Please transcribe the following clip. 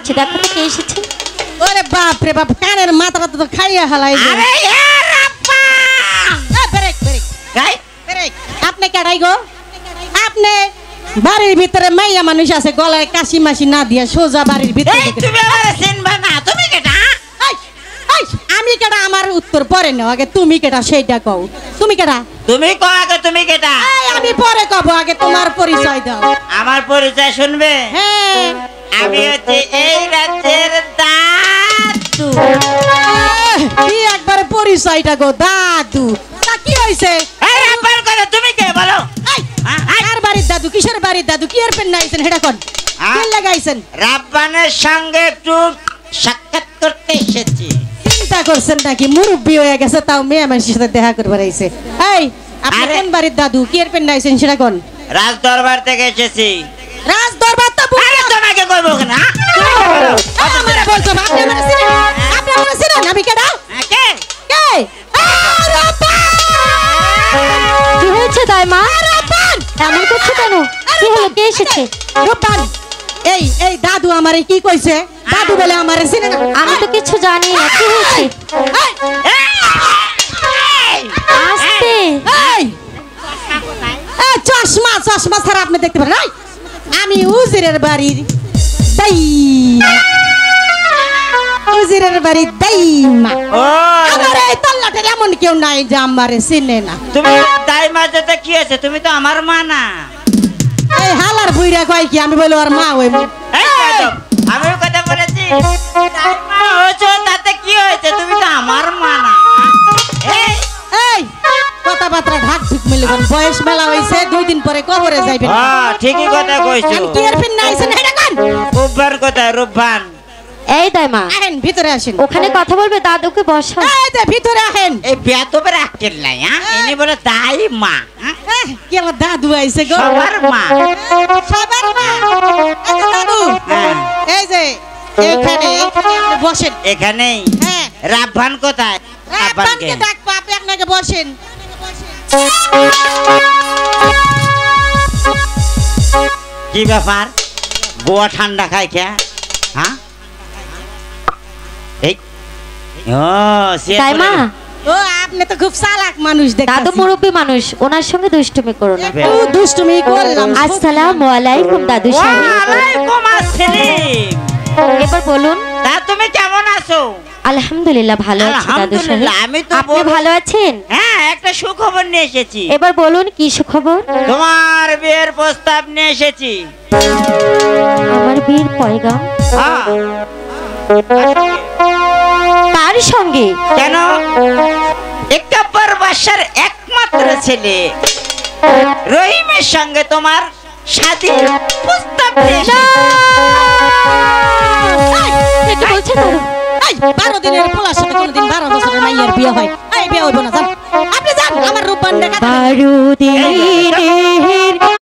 এসেছে, দেখো তো কে এসেছে। ওরে বাপ রে বাপ, কানের মাথাটা তো খাইয়া হালাই। আরে ইয়ার আব্বা ব্রেক ব্রেক গাই ব্রেক। আপনি কেডাই গো? আপনি বাড়ির ভিতরে মাইয়া মানুষ আছে, গলায় কাশি মাসি না দিয়া সোজা বাড়ির ভিতরে। এই তুমি আমারে চিনবা না, তুমি কেডা? আমি কেডা আমার উত্তর পরে নাও, আগে তুমি কেডা সেইটা কও। তুমি কেডা? তুমি কও আগে তুমি কেডা? আমি পরে কব, আগে তোমার পরিচয় দাও। আমার পরিচয় শুনবে? হ্যাঁ, আমি হচ্ছে এই রাজ্যের দাদু। কি একবারে পরিচয়টা গো, দাদু। তা কি হইছে? এই আব্বার কথা তুমি কে বলো? আর বাড়ির দাদু? কিসের বাড়ির দাদু? কি এর পেন নাইছেন হেডা কোন? কি লাগাইছেন? রাব্বানের সঙ্গে একটু সাক্ষাৎ করতে এসেছি। চিন্তা করছেন নাকি মুরব্বি হয়ে গেছে, তাও মেয়ে মানুষের সাথে দেখা করবার আইছে? এই আপনি কোন বাড়ির দাদু? কি এর পেন নাইছেন সেটা কোন? রাজ দরবার থেকে এসেছি। রাজ দরবার তো আরে তোমাকে কইবো না, আমারে বলছো? আপনি আমারে চিনেন? আপনি আমারে চিনেন? আমি কেডা? কে কে? কি হয়েছে দাইমা? এমন করছো কেন? কি হলো, কে এসেছে? রূপবান, এই এই দাদু আমারে কি কইছে? দাদু বলে আমারে চিনে না? আমি তো কিছু জানি না, কি হয়েছে? আস্তে। এই এই চশমা চশমা ছাড়া আপনি দেখতে পারেন? আমি উজিরের বাড়ির দাইমা। উজিরের বাড়ির দাইমা। ও আমার এই তল্লাটের এমন কেউ নাই যে আমারে চিনে না। তুমি দাইমা যেতে কি আছে? তুমি তো আমার মা না। এই হালার বুইরা কয় কি আমি বলি ওর মা হইব? আমিও কথা বলেছি দাইমা হয়েছো, তাতে কি হয়েছে? তুমি তো আমার মা না। এই এই কথাবার্তা ঢাক ঢুক মিলবেন, বয়স মেলা হইছে, 2 দিন পরে কবরে যাইবেন। হ্যাঁ ঠিকই কথা কইছো। আমি কি এর পেন নাইছেন হেডা কোন? রূপবান কোথায়? রূপবান এই দাইমা, আহেন ভিতরে আসেন। ওখানে কথা বলবে, দাদুকে বসাও। এই যে ভিতরে আহেন। এই বেতবের আক্কেল নাই। ইনি বলে দাইমা, কি আমার দাদু আইছে গো? সবার মা। সবার মা। এই যে দাদু, হ্যাঁ। এই যে এইখানে আপনি বসেন। এখানেই? হ্যাঁ, রাব্বান কোথায়? রাব্বানকে ডাকবো, আপনি আপনাকে বসেন। কি ব্যাপার? গোয়া ঠান্ডা খায় কে? হ্যাঁ এই ও দাইমা, ও আপনি তো খুব চালাক মানুষ দাদু দেখতাছি। মুরব্বী মানুষ, ওনার সঙ্গে দুষ্টুমি করো না। একটু দুষ্টুমি করলাম। আসসালামু আলাইকুম দাদু সাহেব। ওয়ালাইকুম আসসালাম। এবার বলুন। তা তুমি কেমন আছো? আলহামদুলিল্লাহ ভালো আছি দাদু সাহেব। আলহামদুলিল্লাহ, আমি তো আপনি ভালো আছেন? হ্যাঁ, একটা সুখবর নিয়ে এসেছি। এবার বলুন কি সুখবর? তোমার বিয়ের প্রস্তাব নিয়ে এসেছি। আমার বীর পয়গাম হ্যাঁ। তার সঙ্গে? কেন? একাব্বর বাদশার একমাত্র ছেলে রহিমের সঙ্গে তোমার শাদীর প্রস্তাব নিয়ে এসেছি। কি বলছেন দাদু? এই 12 দিনের পোলার সাথে কোনদিন 12 বছরের মাইয়ার বিয়ে হয়? এই বিয়ে হইব না, জান। আপনি জান, আমার রূপবান দেখা 12 দিনের